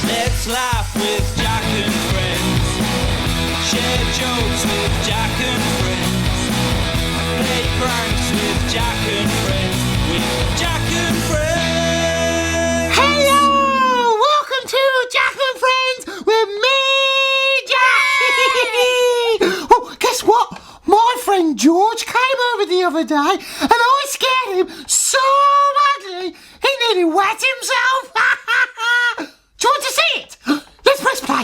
Let's laugh with Jack and friends. Share jokes with Jack and friends. Play pranks with Jack and friends. With Jack and friends. Hello! Welcome to Jack and Friends with me, Jack! Oh, guess what? My friend George came over the other day and I scared him so badly he nearly wet himself. Do you want to see it? Let's press play.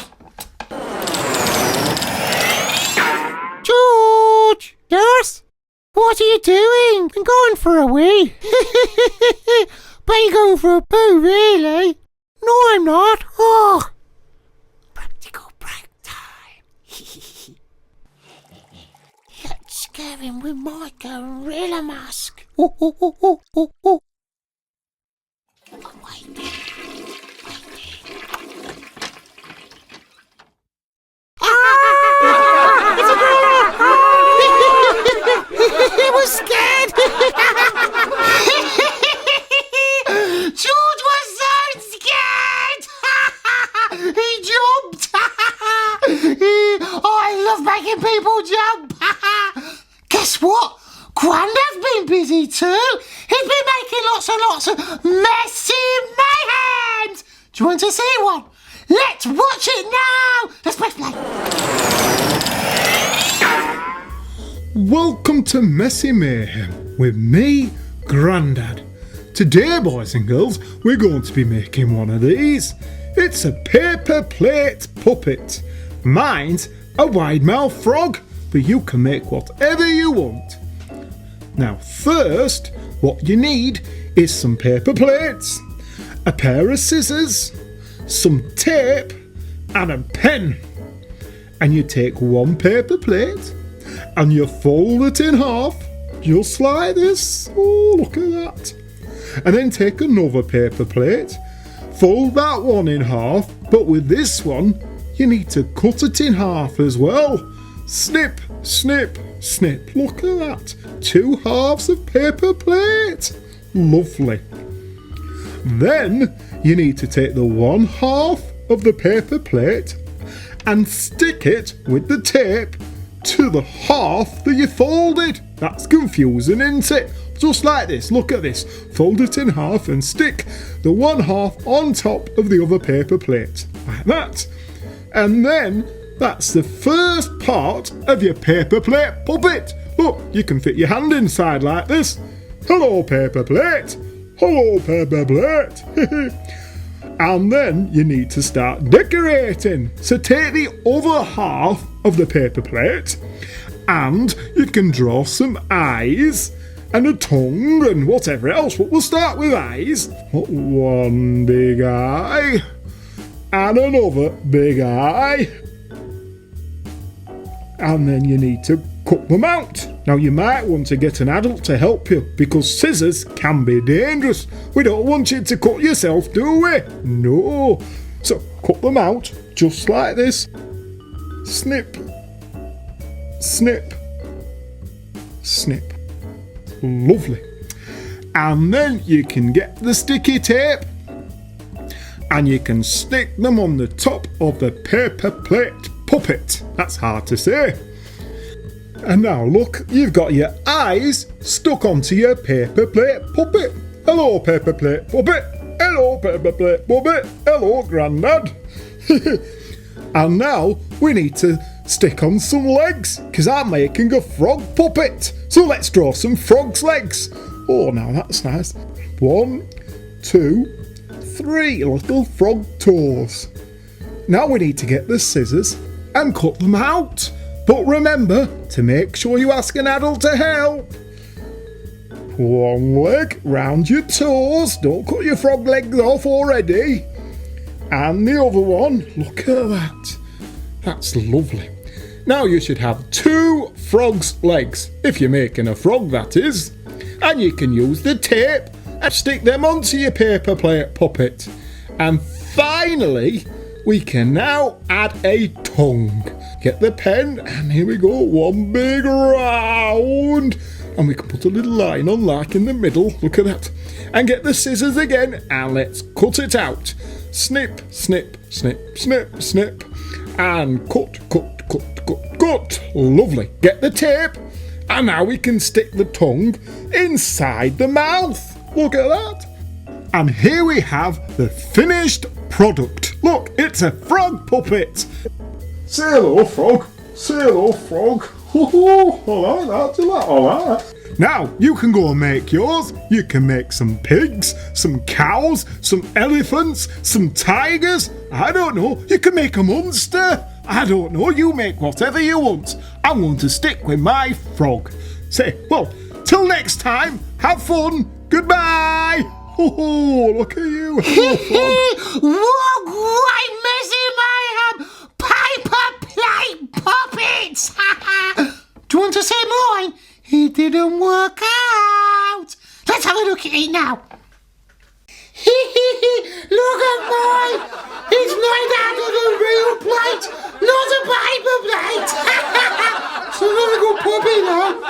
George! Yes? What are you doing? I'm going for a wee. But you're going for a poo, really? No, I'm not. Oh, practical prank time. Let's scare him with my gorilla mask. Oh, oh, oh, oh, oh, oh. Oh, wait. Ah! It's a gorilla! He was scared. George was so scared! He jumped! I love making people jump! Guess what? Grandad's been busy too! He's been making lots and messy mayhems! Do you want to see one? Let's watch it now! Let's press play! Welcome to Messy Mayhem with me, Grandad. Today, boys and girls, we're going to be making one of these. It's a paper plate puppet. Mine's a wide-mouth frog, but you can make whatever you want. Now, first, what you need is some paper plates, a pair of scissors, some tape, and a pen. And you take one paper plate and you fold it in half, just like this. Oh, look at that. And then take another paper plate, fold that one in half, but with this one, you need to cut it in half as well. Snip, snip, snip. Look at that. 2 halves of paper plate. Lovely. Then you need to take the 1 half of the paper plate and stick it with the tape to the half that you folded. That's confusing, isn't it? Just like this, look at this. Fold it in half and stick the 1 half on top of the other paper plate, like that. And then that's the first part of your paper plate puppet. Look, you can fit your hand inside like this. Hello, paper plate. Hello, paper plate. And then you need to start decorating. So take the other half of the paper plate and you can draw some eyes and a tongue and whatever else, but we'll start with eyes. One big eye and another big eye, and then you need to cut them out. Now you might want to get an adult to help you because scissors can be dangerous. We don't want you to cut yourself, do we? No. So cut them out just like this. Snip, snip, snip. Lovely. And then you can get the sticky tape and you can stick them on the top of the paper plate puppet. That's hard to say. And now look, you've got your eyes stuck onto your paper plate puppet. Hello, paper plate puppet. Hello, paper plate puppet. Hello, Grandad. And now we need to stick on some legs because I'm making a frog puppet. So let's draw some frog's legs. Oh, now that's nice. 1, 2, 3 little frog toes. Now we need to get the scissors and cut them out. But remember to make sure you ask an adult to help. One leg round your toes. Don't cut your frog legs off already. And the other one. Look at that. That's lovely. Now you should have 2 frog's legs. If you're making a frog, that is. And you can use the tape and stick them onto your paper plate puppet. And finally, we can now add a tongue. Get the pen, and here we go, one big round. And we can put a little line on like in the middle, look at that. And get the scissors again, and let's cut it out. snip, snip, snip, snip, snip, and cut, cut, cut, cut, cut. Lovely. Get the tape, and now we can stick the tongue inside the mouth. Look at that. And here we have the finished product. Look, it's a frog puppet. Say hello, frog. Say hello, frog. Oh, I like that. Do you like all that? Now, you can go and make yours. You can make some pigs, some cows, some elephants, some tigers. I don't know. You can make a monster. I don't know. You make whatever you want. I'm going to stick with my frog. Say, well, till next time, have fun. Goodbye. Oh, look at you. Hello, frog. What great messy mayhem! Paper plate puppets! Do you want to see mine? It didn't work out. Let's have a look at it now. Look at mine. It's made out of a real plate, not a paper plate. It's a very good puppy though.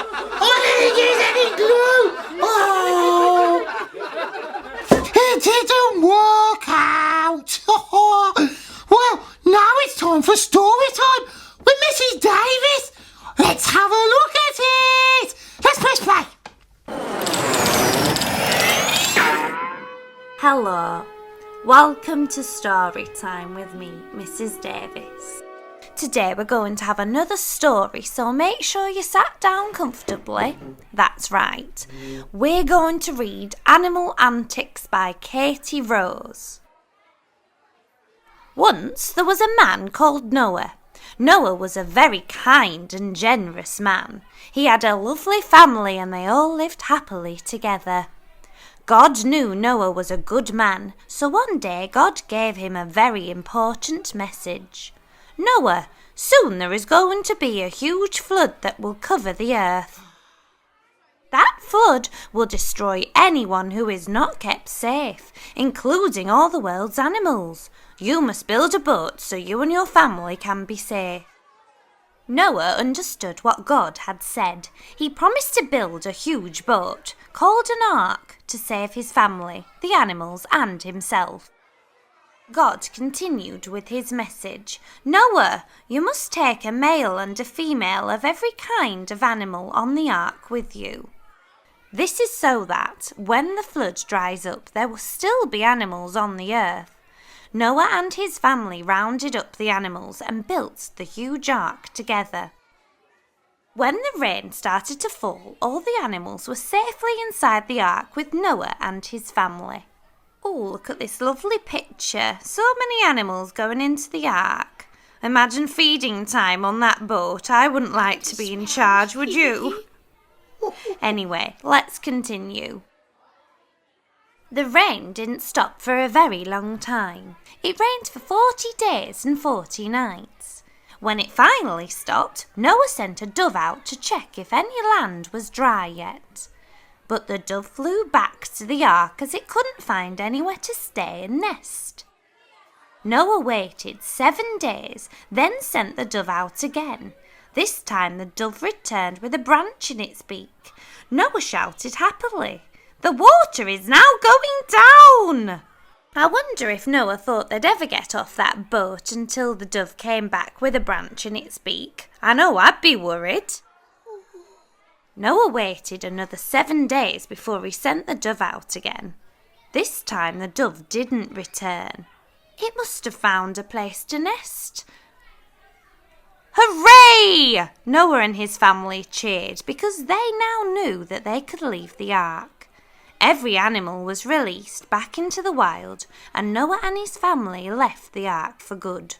I didn't use any glue. Oh, it didn't work out. Well, now it's time for story time with Mrs. Davis. Let's have a look at it. Let's press play. Hello, welcome to Story Time with me, Mrs. Davis. Today we're going to have another story, so make sure you sat down comfortably. That's right, we're going to read Animal Antics by Katie Rose. Once there was a man called Noah. Noah was a very kind and generous man. He had a lovely family and they all lived happily together. God knew Noah was a good man, so one day God gave him a very important message. Noah, soon there is going to be a huge flood that will cover the earth. That flood will destroy anyone who is not kept safe, including all the world's animals. You must build a boat so you and your family can be safe. Noah understood what God had said. He promised to build a huge boat, called an ark, to save his family, the animals and himself. God continued with his message. Noah, you must take a male and a female of every kind of animal on the ark with you. This is so that, when the flood dries up, there will still be animals on the earth. Noah and his family rounded up the animals and built the huge ark together. When the rain started to fall, all the animals were safely inside the ark with Noah and his family. Oh, look at this lovely picture. So many animals going into the ark. Imagine feeding time on that boat. I wouldn't like to be in charge, would you? Anyway, let's continue. The rain didn't stop for a very long time. It rained for 40 days and 40 nights. When it finally stopped, Noah sent a dove out to check if any land was dry yet. But the dove flew back to the ark as it couldn't find anywhere to stay and nest. Noah waited 7 days, then sent the dove out again. This time the dove returned with a branch in its beak. Noah shouted happily, "The water is now going down!" I wonder if Noah thought they'd ever get off that boat until the dove came back with a branch in its beak. I know I'd be worried. Noah waited another 7 days before he sent the dove out again. This time the dove didn't return. It must have found a place to nest. Hooray! Noah and his family cheered because they now knew that they could leave the ark. Every animal was released back into the wild, and Noah and his family left the ark for good.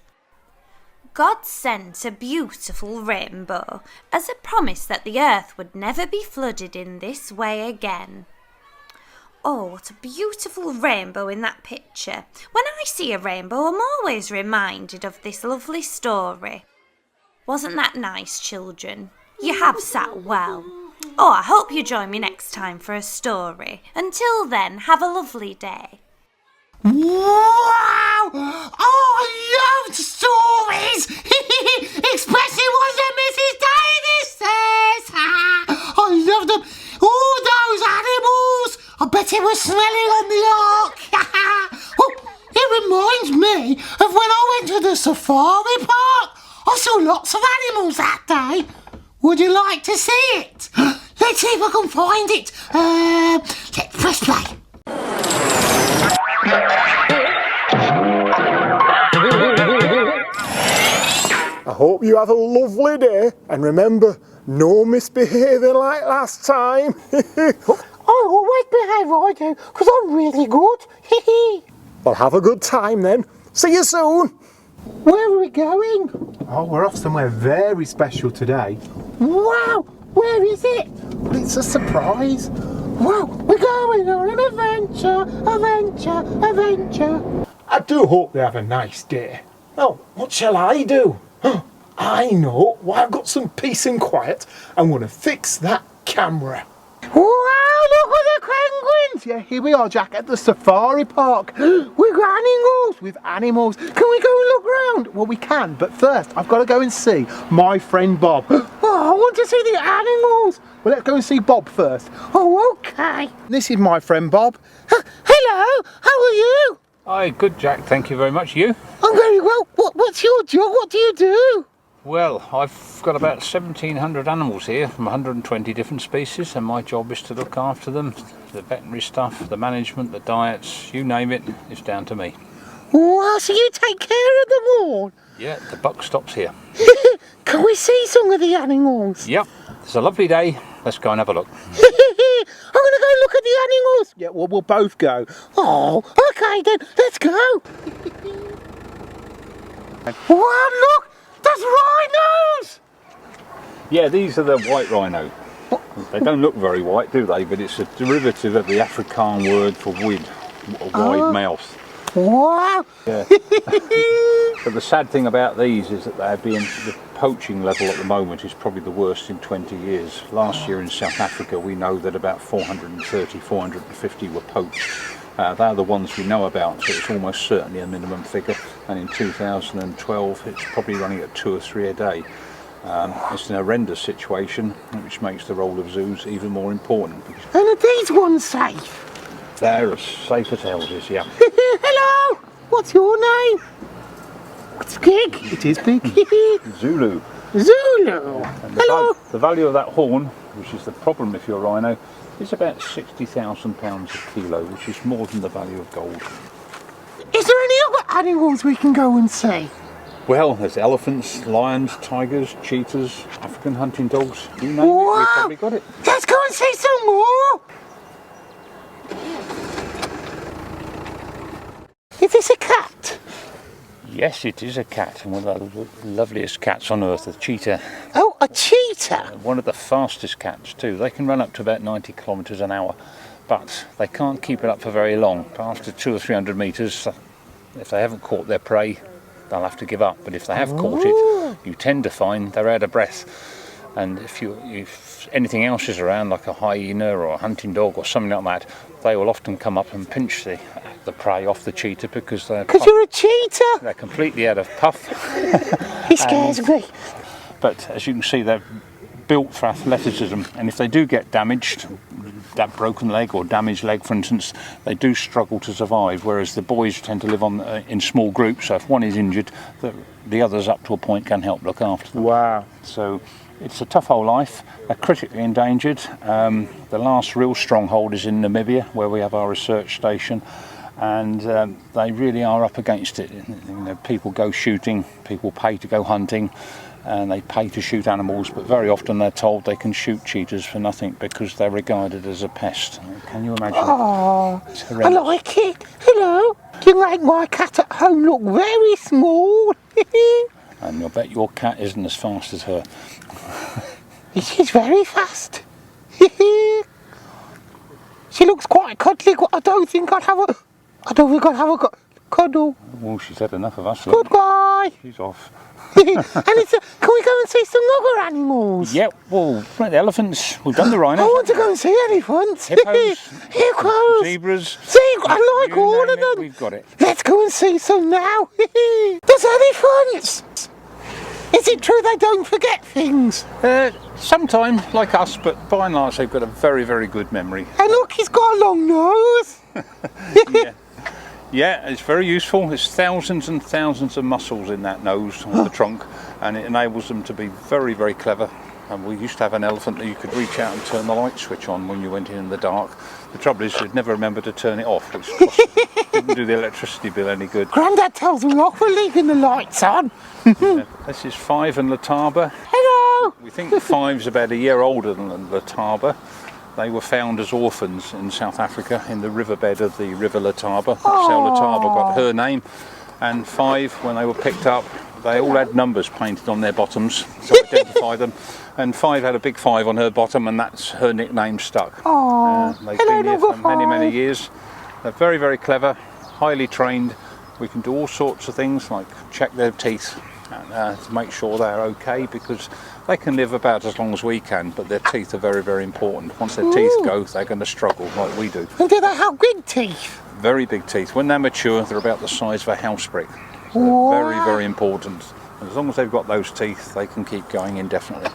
God sent a beautiful rainbow as a promise that the earth would never be flooded in this way again. Oh, what a beautiful rainbow in that picture. When I see a rainbow, I'm always reminded of this lovely story. Wasn't that nice, children? You have sat well. Oh, I hope you join me next time for a story. Until then, have a lovely day. Wow! Oh, I loved stories! Especially ones that Mrs. Davis says! I loved them! All those animals! I bet it was smelling on the ark! Oh, it reminds of when I went to the safari park. I saw lots of animals that day. Would you like to see it? Let's see if I can find it. Let's press play. I hope you have a lovely day, and remember, no misbehaviour like last time. I always behave, I do, because I'm really good. Well, have a good time then. See you soon. Where are we going? Oh, we're off somewhere very special today. Wow, where is it? Well, it's a surprise. Wow, we're going on an adventure. I do hope they have a nice day. Well, what shall I do? I know. Well, I've got some peace and quiet. I'm going to fix that camera. Wow, look at the penguins! Yeah, here we are, Jack, at the safari park. With animals. Can we go and look round? Well, we can, but first I've got to go and see my friend Bob. Oh, I want to see the animals. Well, let's go and see Bob first. Oh, okay. This is my friend Bob. Hello, how are you? Hi, good Jack, thank you very much. You? I'm very well. What's your job? What do you do? Well, I've got about 1,700 animals here from 120 different species, and my job is to look after them. The veterinary stuff, the management, the diets, you name it, it's down to me. Wow, so you take care of them all? Yeah, the buck stops here. Can we see some of the animals? Yep, it's a lovely day. Let's go and have a look. I'm going to go look at the animals. Yeah, well, we'll both go. Oh, okay then, let's go. Wow, look, there's rhinos. Yeah, these are the white rhino. They don't look very white, do they? But it's a derivative of the Afrikaans word for wide mouth. Wow. Yeah. But the sad thing about these is that the poaching level at the moment is probably the worst in 20 years. Last year in South Africa, we know that about 430, 450 were poached. They're the ones we know about, so it's almost certainly a minimum figure. And in 2012, it's probably running at 2 or 3 a day. It's an horrendous situation, which makes the role of zoos even more important. And are these ones safe? They're as safe as houses, yeah. Hello, what's your name? It's big. It is big. Zulu. Zulu. And the value of that horn, which is the problem if you're a rhino, is about £60,000 a kilo, which is more than the value of gold. Is there any other animals we can go and see? Well, there's elephants, lions, tigers, cheetahs, African hunting dogs. You name it, we've probably got it. Let's go and see some more. Is this a cat? Yes, it is a cat, and one of the loveliest cats on earth, the cheetah. Oh, a cheetah. One of the fastest cats too. They can run up to about 90 kilometres an hour, but they can't keep it up for very long. After 200 or 300 metres, if they haven't caught their prey, they'll have to give up. But if they have caught it, you tend to find they're out of breath. And if anything else is around, like a hyena or a hunting dog or something like that, they will often come up and pinch the prey off the cheetah because you're a cheetah. They're completely out of puff. He scares me. But as you can see, they're built for athleticism, and if they do get damaged, that broken leg or damaged leg, for instance, they do struggle to survive. Whereas the boys tend to live in small groups, so if one is injured, the others up to a point can help look after them. Wow. So it's a tough old life. They're critically endangered. The last real stronghold is in Namibia, where we have our research station, and they really are up against it. People go shooting, people pay to go hunting, and they pay to shoot animals, but very often they're told they can shoot cheetahs for nothing because they're regarded as a pest. Can you imagine? Oh, It's I horrendous. like it. Hello. You make my cat at home look very small. And I bet your cat isn't as fast as her. She's very fast. She looks quite cuddly. I don't think I'd have a cuddle. Well, she's had enough of us. Look. Goodbye. She's off. And can we go and see some other animals? Yep, well, right, the elephants, we've done the rhino. I want to go and see elephants. Hippos, Hippos. zebras. I like You all name of them. it, we've got it. Let's go and see some now. There's elephants. Is it true they don't forget things? Sometimes, like us, but by and large, they've got a very, very good memory. And look, he's got a long nose. Yeah. Yeah, it's very useful. There's thousands and thousands of muscles in that nose or the trunk, and it enables them to be very, very clever. And we used to have an elephant that you could reach out and turn the light switch on when you went in the dark. The trouble is you'd never remember to turn it off, which didn't do the electricity bill any good. Grandad tells me off for leaving the lights on. Yeah. This is Five and Lataba. Hello. We think Five's about a year older than Lataba. They were found as orphans in South Africa in the riverbed of the River Lataba. That's how Lataba got her name. And Five, when they were picked up, they all had numbers painted on their bottoms to identify them. And Five had a big 5 on her bottom, and that's her nickname stuck. They've been here for many, many years. They're very, very clever, highly trained. We can do all sorts of things like check their teeth and, to make sure they're okay, because they can live about as long as we can, but their teeth are very, very important. Once their teeth go, they're going to struggle like we do. And do they have big teeth? Very big teeth. When they're mature, they're about the size of a house brick. So they're very, very important. And as long as they've got those teeth, they can keep going indefinitely.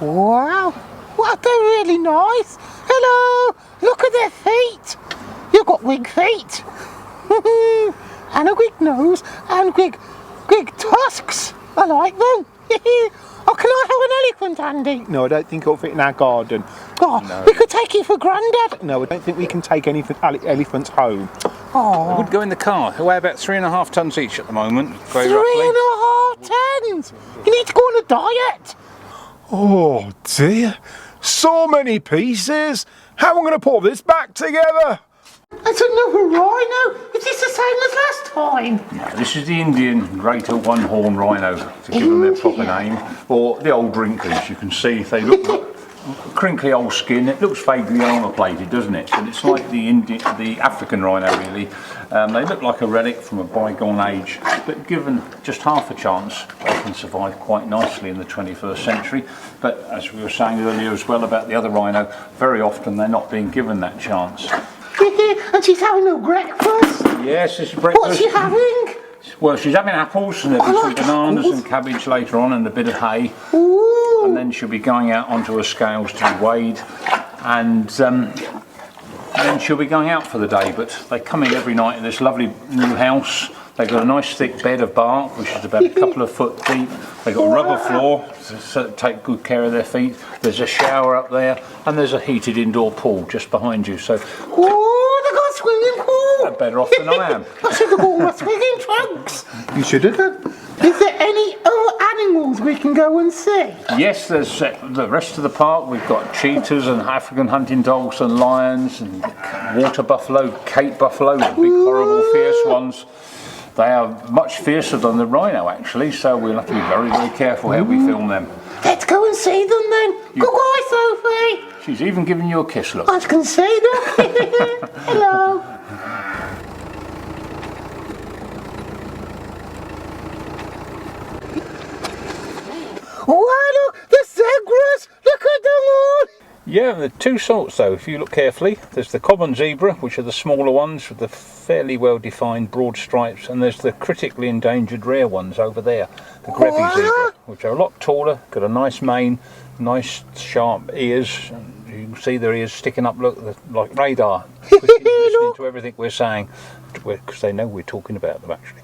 Wow, what, they're really nice. Hello, look at their feet. You've got big feet. And a big nose and big tusks. I like them. Oh, can I have an elephant, Andy? No, I don't think it'll fit in our garden. Oh, No. we could take it for Grandad. No, I don't think we can take any elephants home. Oh, They would go in the car. They weigh about 3.5 tons each at the moment, very 3.5 tons. You need to go on a diet. Oh dear, so many pieces. How am I going to put this back together? That's another rhino. Is this the same as last time? roughly. This is the Indian greater one-horn rhino, to give them their proper name, or the old drinkers. You can see they look crinkly old skin. It looks vaguely armour-plated, doesn't it? But it's like the African rhino, really. They look like a relic from a bygone age, but given just half a chance, they can survive quite nicely in the 21st century. But as we were saying earlier as well about the other rhino, very often they're not being given that chance. And she's having a breakfast. Yes, this is breakfast. What's she having? Well, she's having apples, and there'll be some like bananas apples. and cabbage later on, and a bit of hay. Ooh. And then she'll be going out onto her scales to be weighed, and then she'll be going out for the day. But they come in every night in this lovely new house. They've got a nice thick bed of bark, which is about a couple of foot deep. They've got a rubber floor to take good care of their feet. There's a shower up there, and there's a heated indoor pool just behind you. So Oh, they got a swimming pool. they're better off than I am. I should have bought my swimming trunks. You should have done. Is there any other animals we can go and see? Yes, there's the rest of the park. We've got cheetahs and African hunting dogs and lions and water buffalo, Cape buffalo, the big horrible fierce ones. They are much fiercer than the rhino actually, so we'll have to be very, very careful how we film them. Let's go and see them then. Goodbye, Sophie. She's even giving you a kiss, look. I can see them. Hello. Oh, look, the zebras. Look at them all. Yeah, there are two sorts though, if you look carefully. There's the common zebra, which are the smaller ones with the fairly well defined broad stripes, and there's the critically endangered rare ones over there, the Grevy zebra, which are a lot taller, got a nice mane, nice sharp ears. You can see their ears sticking up, look, like radar, listening to everything we're saying, because they know we're talking about them actually.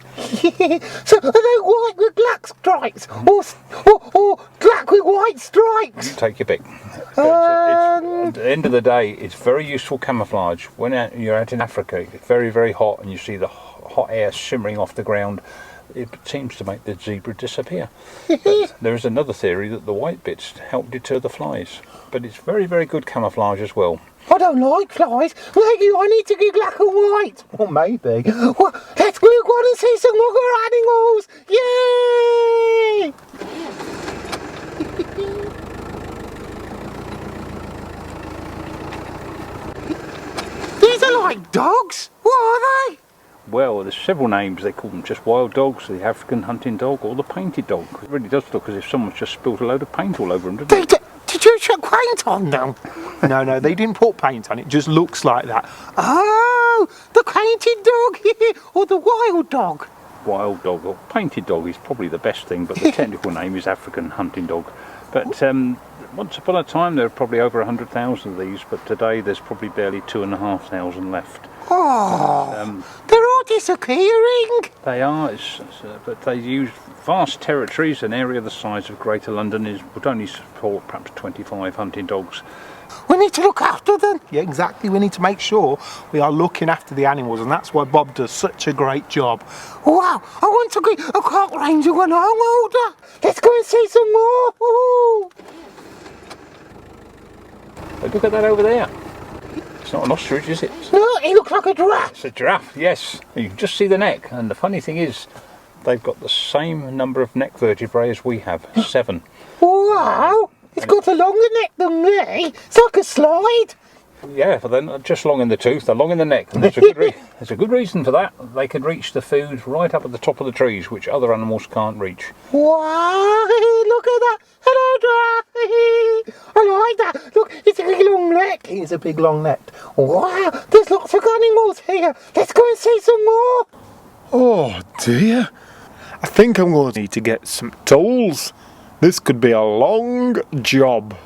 So are they white with black stripes, or black with white stripes? Take your pick. At the end of the day, it's very useful camouflage. When you're out in Africa, it's very, very hot, and you see the hot air simmering off the ground. It seems to make the zebra disappear. But there is another theory that the white bits help deter the flies. But it's very, very good camouflage as well. I don't like flies. Maybe I need to get black and white. Well, maybe. Well, let's move on and see some other animals. Yay! These are like dogs. What are they? Well, there's several names. They call them just wild dogs, the African hunting dog, or the painted dog. It really does look as if someone's just spilt a load of paint all over them, doesn't it? Did you chuck paint on them? No, they didn't put paint on it. Just looks like that. Oh, the painted dog or the wild dog? Wild dog or painted dog is probably the best thing, but the technical name is African hunting dog. But once upon a time there were probably over 100,000 of these, but today there's probably barely 2,500 left. Oh, they're all disappearing. They are, but they use vast territories. An area the size of Greater London would only support perhaps 25 hunting dogs. We need to look after them. Yeah, exactly. We need to make sure we are looking after the animals, and that's why Bob does such a great job. Wow, I want to be a park ranger when I'm older. Let's go and see some more. Ooh. Look at that over there. It's not an ostrich, is it? No, he looks like a giraffe. It's a giraffe, yes. You can just see the neck, and the funny thing is, they've got the same number of neck vertebrae as we have, 7. Wow, it's got a longer neck than me. It's like a slide. Yeah, but they're not just long in the tooth, they're long in the neck. And there's a good reason for that. They can reach the food right up at the top of the trees, which other animals can't reach. Wow, look at that. Hello, giraffe. I like that. Look, it's a big long neck. It is a big long neck. Wow, there's lots of animals here. Let's go and see some more. Oh dear. I think I'm going to need to get some tools. This could be a long job.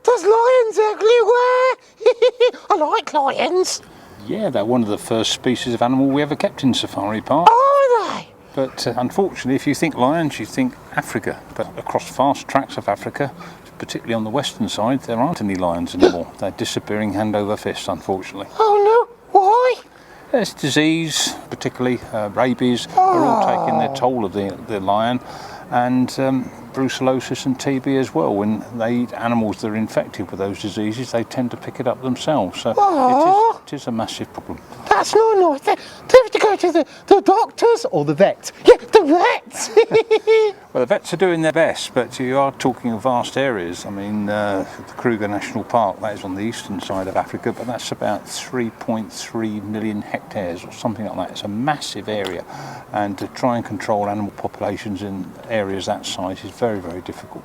There's lions everywhere. I like lions. Yeah, they're one of the first species of animal we ever kept in Safari Park. Are they? But unfortunately, if you think lions, you think Africa. But across vast tracts of Africa, particularly on the western side, there aren't any lions anymore. They're disappearing hand over fist, unfortunately. Oh no, why? There's disease, particularly rabies, are all taking their toll of the lion, and brucellosis and TB as well. When they eat animals that are infected with those diseases, they tend to pick it up themselves. So it is a massive problem. That's not nice. They have to go to the doctors or the vet. Yeah, the vets. Well, the vets are doing their best, but you are talking of vast areas. I mean, the Kruger National Park, that is on the eastern side of Africa, but that's about 3.3 million hectares or something like that. It's a massive area, and to try and control animal populations in areas that size is very, very difficult.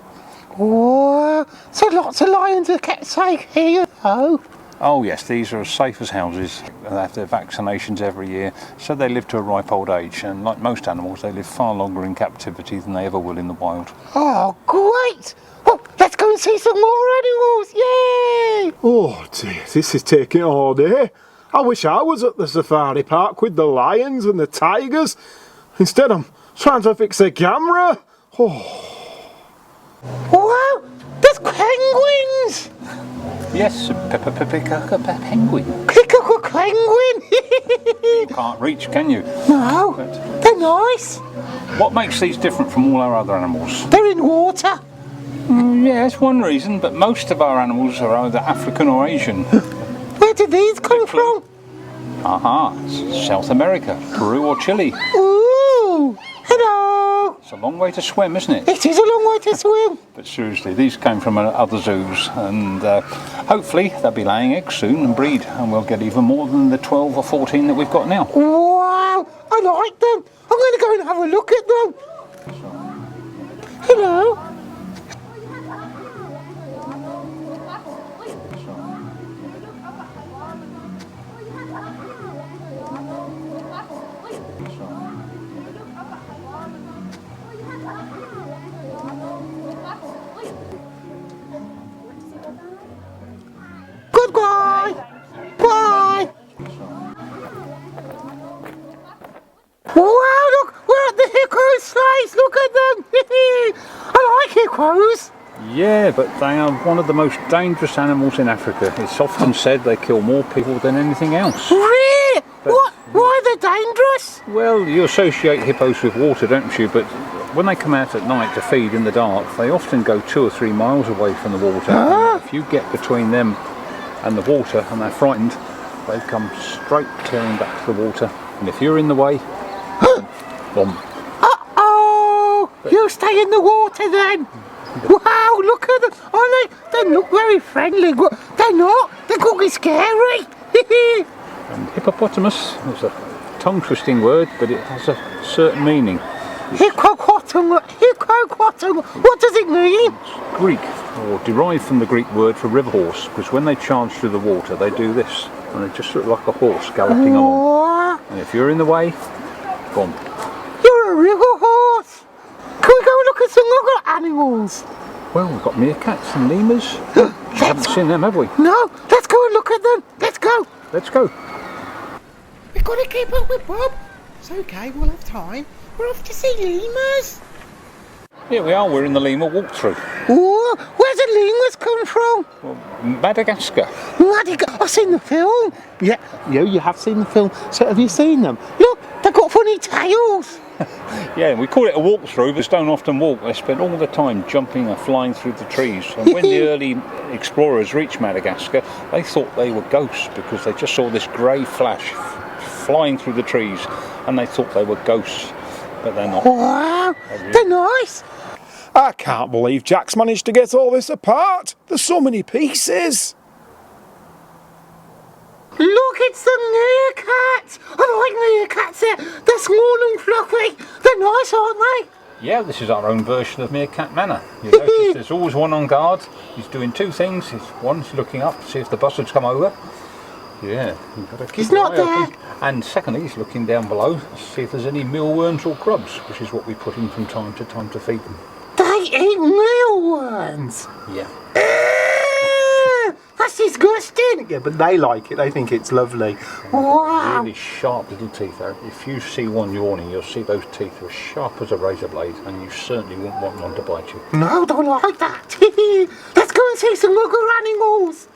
Oh, so lots of lions are kept safe here, though. Oh yes, these are as safe as houses. They have their vaccinations every year, so they live to a ripe old age, and like most animals, they live far longer in captivity than they ever will in the wild. Oh, great! Well, let's go and see some more animals, yay! Oh dear, this is taking all day. I wish I was at the safari park with the lions and the tigers. Instead, I'm trying to fix a camera. Oh. Wow, there's penguins! Yes, penguin. Pick-a-penguin! You can't reach, can you? No, But they're nice. what makes these different from all our other animals? They're in water. Yeah, that's one reason, but most of our animals are either African or Asian. Where did these come from? South America, Peru or Chile. Ooh, hello. It's a long way to swim, isn't it? It is a long way to swim. But seriously, these came from other zoos, and hopefully they'll be laying eggs soon and breed, and we'll get even more than the 12 or 14 that we've got now. Wow, I like them. I'm going to go and have a look at them. Hello. Goodbye. Bye. Wow, look, we're at the hippo slice. Look at them. I like hippos. Yeah, but they are one of the most dangerous animals in Africa. It's often said they kill more people than anything else. Really? What? Why are they dangerous? Well, you associate hippos with water, don't you? But when they come out at night to feed in the dark, they often go 2 or 3 miles away from the water. And if you get between them and the water and they're frightened, they come straight tearing back to the water. And if you're in the way, boom. Uh-oh! You stay in the water then. Wow, look at them. Oh, they look very friendly. But they're not. They're quite scary. And hippopotamus is a tongue-twisting word, but it has a certain meaning. Hippopotamus. What does it mean? It's Greek, or derived from the Greek word for river horse, because when they charge through the water, they do this, and they just look like a horse galloping along. And if you're in the way, boom. You're a river horse. Can we go look at some other animals? Well, we've got meerkats and lemurs. We haven't seen them, have we? No, let's go and look at them. Let's go. Let's go. gotta keep up with Bob. It's okay, we'll have time. We're off to see lemurs. Here we are, we're in the lemur walkthrough. Oh, where's the lemurs come from? Well, Madagascar. I've seen the film. Yeah, you have seen the film. So have you seen them? Look, they've got funny tails. Yeah, we call it a walkthrough, but don't often walk. They spend all the time jumping and flying through the trees. And when the early explorers reached Madagascar, they thought they were ghosts because they just saw this grey flash flying through the trees, and they thought they were ghosts, but they're not. Wow, they're nice. I can't believe Jack's managed to get all this apart. There's so many pieces. Look, it's the meerkats. I like meerkats. They're small and fluffy. They're nice, aren't they? Yeah, this is our own version of Meerkat Manor. You notice there's always one on guard. He's doing two things. One's looking up to see if the buzzards come over. Yeah, you've got to keep He's your not eye there. open. And secondly, he's looking down below to see if there's any mealworms or grubs, which is what we put in from time to time to feed them. They eat mealworms. Yeah. That's disgusting. Yeah, but they like it. They think it's lovely. Wow. Really sharp little teeth. If you see one yawning, you'll see those teeth are as sharp as a razor blade, and you certainly wouldn't want one to bite you. No, don't like that. Let's go and see some other animals.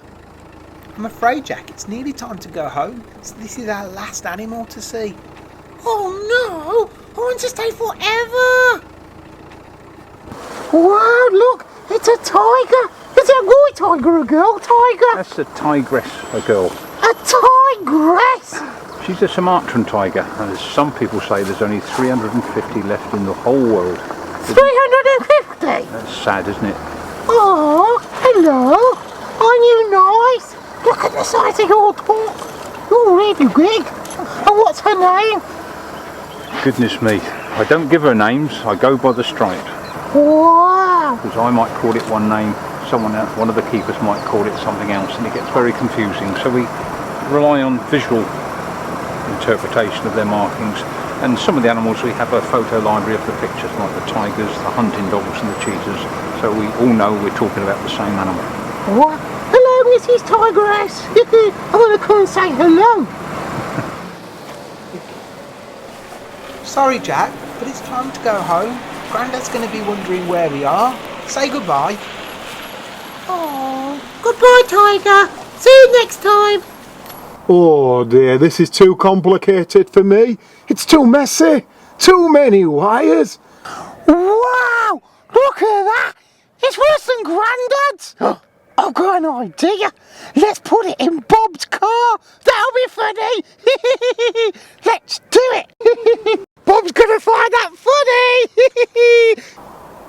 I'm afraid, Jack, it's nearly time to go home. So this is our last animal to see. Oh no, I want to stay forever. Wow, look, it's a tiger. Is it a boy tiger or a girl tiger? That's a tigress, a girl. A tigress. She's a Sumatran tiger, and as some people say, there's only 350 left in the whole world. 350. That's sad, isn't it? Oh, hello. Aren't you nice? Look at the size of your talk. You're really big. And what's her name? Goodness me. I don't give her names, I go by the stripe. Wow. Because I might call it one name, someone else, one of the keepers might call it something else, and it gets very confusing. So we rely on visual interpretation of their markings. And some of the animals, we have a photo library of the pictures, like the tigers, the hunting dogs and the cheetahs. So we all know we're talking about the same animal. What? Hello, Mrs. Tigress. I want to come and say hello. Sorry, Jack, but it's time to go home. Grandad's going to be wondering where we are. Say goodbye. Oh, goodbye, Tiger. See you next time. Oh dear, this is too complicated for me. It's too messy. Too many wires. Wow, look at that. It's worse than Grandad's. I've got an idea. Let's put it in Bob's car. That'll be funny. Let's do it. Bob's gonna find that funny.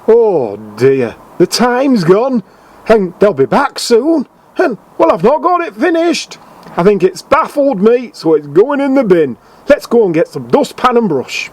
Oh dear, the time's gone. And they'll be back soon. And, well, I've not got it finished. I think it's baffled me, so it's going in the bin. Let's go and get some dustpan and brush.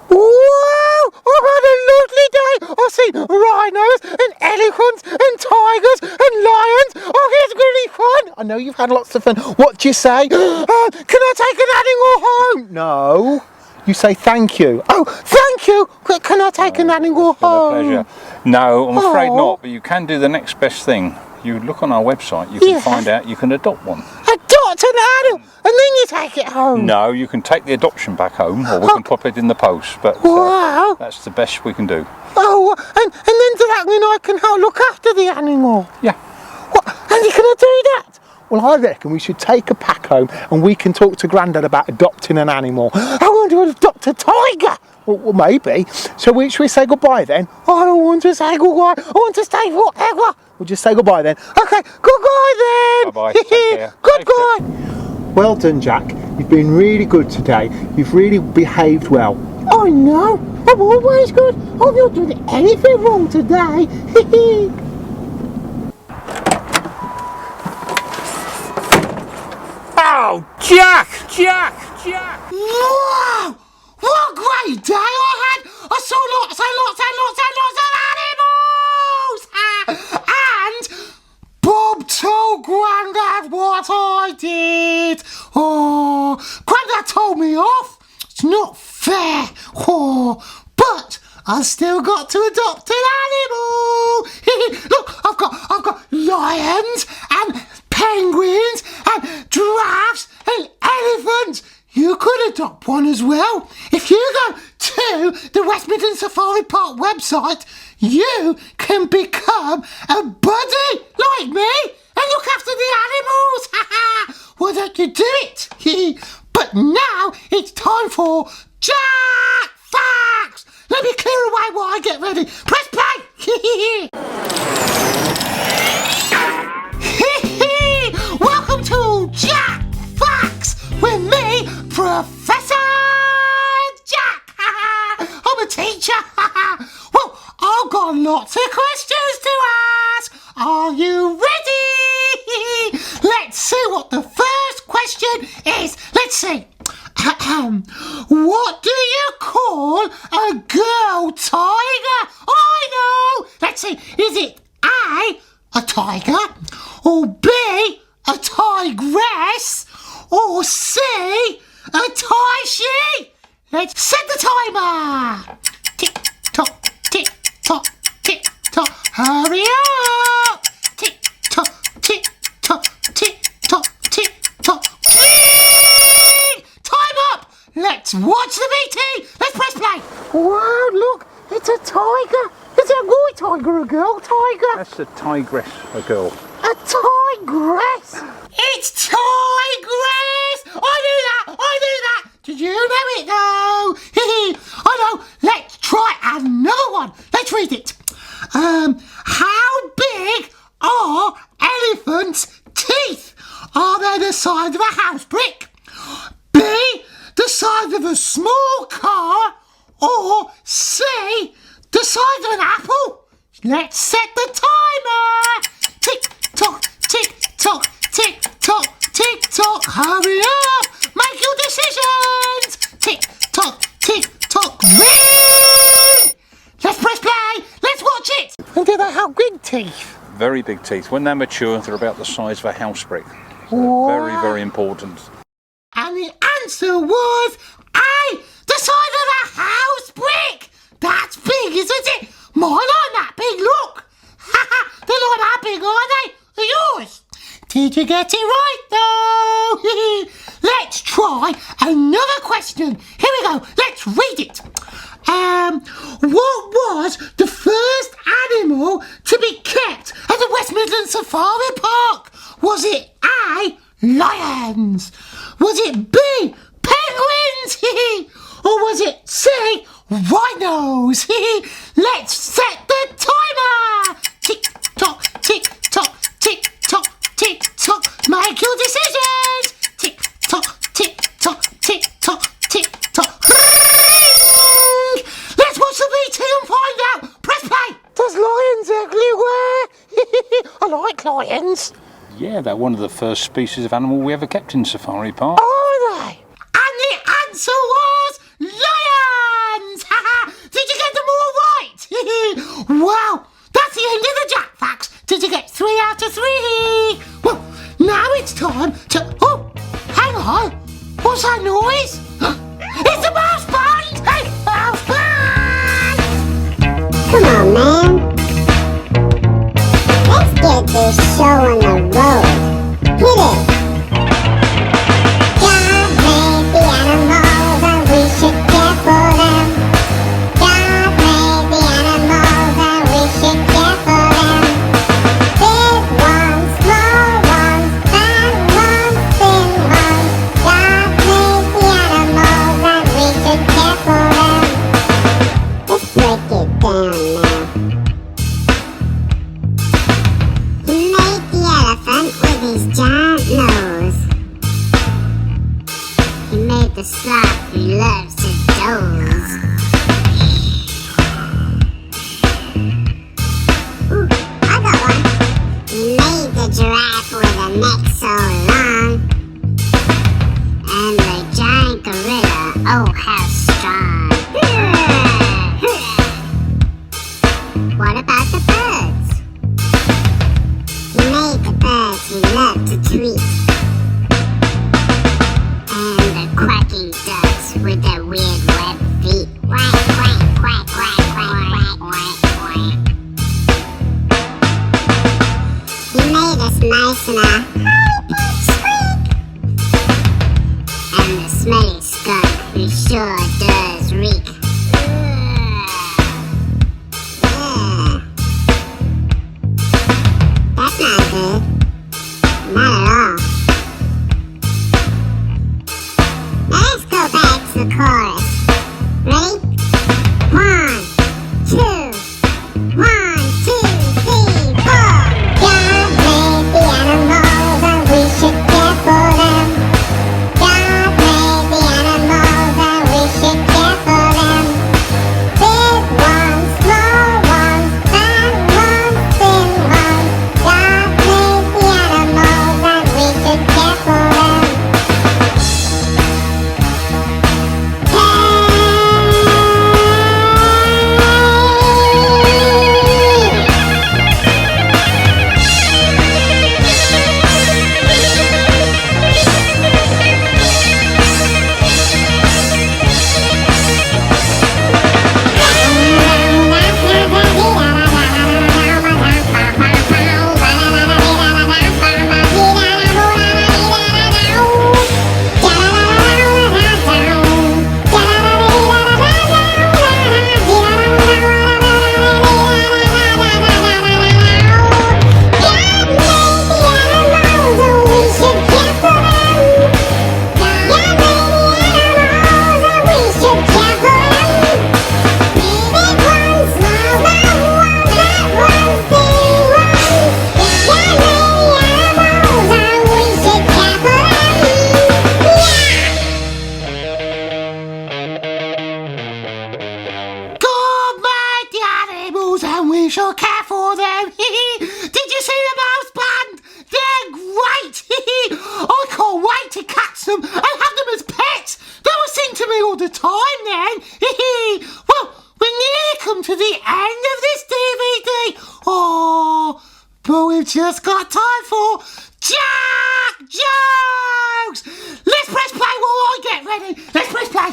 Wow, I've had a lovely day. I've seen rhinos and elephants and tigers and lions. Oh, it's really fun. I know you've had lots of fun. What do you say? Can I take an animal home? No. You say thank you. Oh, thank you. Can I take an animal It's been a home? pleasure. No, I'm afraid Oh. not, but you can do the next best thing. You look on our website, you can Yeah. find out you can adopt one. Adopt an animal and then you take it home. No, you can take the adoption back home, or we can pop it in the post, but Wow. that's the best we can do. Oh, and then does that mean I can look after the animal? Yeah. What? And you gonna do that? Well, I reckon we should take a pack home and we can talk to Grandad about adopting an animal. I want to adopt a tiger. Well, maybe. So should we say goodbye then? I don't want to say goodbye. I want to stay forever. We'll just say goodbye then. Okay, goodbye then. Bye-bye. Take care. Goodbye. Well done, Jack. You've been really good today. You've really behaved well. I know. I'm always good. I've not done anything wrong today. Oh, Jack! Wow! What a great day I had! I saw lots and lots and Bob told Grandad what I did. Oh, Grandad told me off. It's not fair. Oh, but I still got to adopt an animal. Look, I've got lions and penguins and giraffes and elephants. you could adopt one as well. If you go to the West Midlands Safari Park website, you can become a buddy like me and look after the animals. Why don't you do it? But now it's time for Jack Facts. Let me clear away while I get ready. Press play. Welcome to Jack Facts with me, Professor Jack. I'm a teacher. Well, I've got lots of questions to ask. Are you ready? Let's see what the first question is. Let's see. What do you call a girl tiger? I know. Let's see. Is it A, a tiger, or B, a tigress, or C, a tie she? Let's set the timer. Tick tock, tick tock, tick tock. Hurry up. Tick tock, tick tock, tick tock, tick tock. Time up. Let's watch the BT. Let's press play. Wow, look, it's a tiger. Is it a boy tiger or a girl tiger? That's a tigress, a girl. A tigress! It's tigress! I knew that! Did you know it though? I know. Let's try another one. Let's read it. How big are elephants' teeth? Are they the size of a house brick? B, the size of a small car? Or C, the size of an apple? Let's set the timer. Tick tock, tick tock, tick tock, tick tock. Hurry up. Make your decisions. Tick tock, ring. Let's press play. Let's watch it. And do they have big teeth? Very big teeth. When they're mature, they're about the size of a house brick. So very, very important. And the answer was A, the size of a house brick. That's big, isn't it? Mine aren't that big, look. They're not that big, are they? They're yours. Did you get it right, though? Let's try another question. Here we go. Let's read it. What was the first animal to be kept at the West Midlands Safari Park? Was it A, lions? Was it B, penguins? Or was it C, rhinos? Let's set the timer. Tick tock, tick tock, tick tock, tick tock. Make your decisions. Tick tock, tick tock, tick tock, tick tock. Ring! Let's watch the BT and find out. Press play. There's lions everywhere. I like lions. Yeah, they're one of the first species of animal we ever kept in Safari Park. Are they? And the answer was lions! Did you get them all right? Wow, that's the end of the Jack Facts. Did you get 3 out of 3? Well, now it's time to... Oh, hang on. What's that noise? It's the mouse band! Hey, mouse band! Come on, man. Let's get this show on the road. Hit it. God made the animals and we should care for them. God made the animals and we should care for them. Big ones, small ones, fat ones, thin ones. God made the animals and we should care for them. Let's break it down now. He made the elephant Ready? 1, 2, 1, 2, 3, 4. God made the animals and we should care for them. God made the animals and we should care for them. Big ones, small ones, fat ones, thin ones. God made the animals and we should care for them. God made the animals and we shall care for them. Did you see the mouse band? They're great. I can't wait to catch them and have them as pets. They will sing to me all the time then. Well, we're nearly come to the end of this DVD. Oh, but we've just got time for Jack Jokes. Let's press play while I get ready. Let's press play.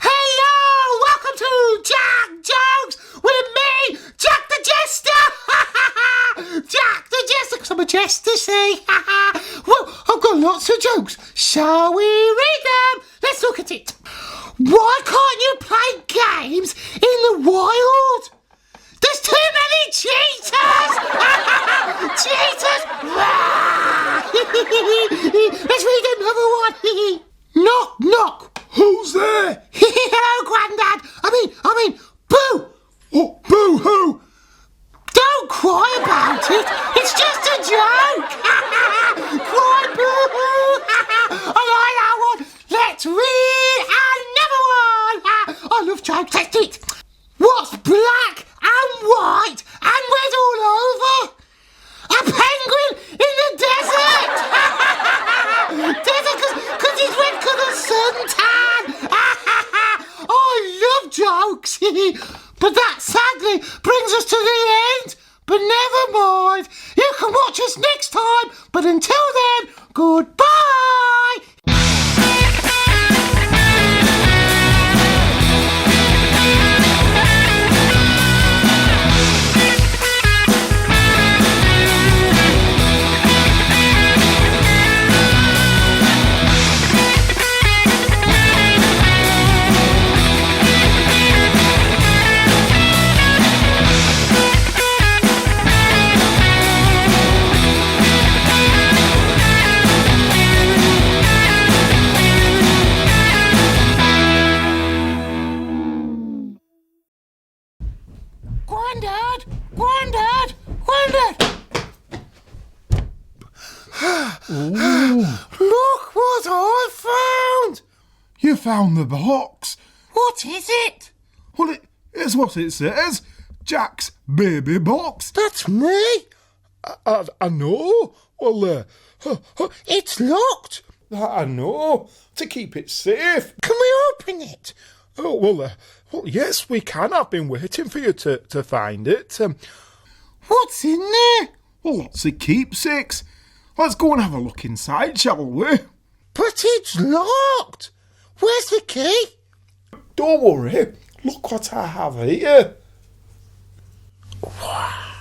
Hello, welcome to Jack Jokes with me, Jack the Jester. Jack the Jester, because I'm a jester, see. Well, I've got lots of jokes. Shall we read them? Let's look at it. Why can't you play games in the wild? There's too many cheaters! Cheaters! Let's read another one. Knock, knock. Who's there? Hello, Grandad. I mean, boo! Oh, boo hoo! Don't cry about it. It's just a joke. Cry boo-hoo. I like that one. Let's read another one. I love jokes. Let's do it. What's black and white and red all over? A penguin in the desert. Desert because it's red because of suntan. I love jokes. But that sadly brings us to the end. But never mind. You can watch us next time. But until then, goodbye. Grandad! Look what I found! You found the box. What is it? Well, it's what it says. Jack's baby box. That's me. I know. Well, It's locked. I know. To keep it safe. Can we open it? Oh, well, yes, we can. I've been waiting for you to find it. What's in there? Well, lots of keepsakes. Let's go and have a look inside, shall we? But it's locked. Where's the key? Don't worry. Look what I have here. Wow.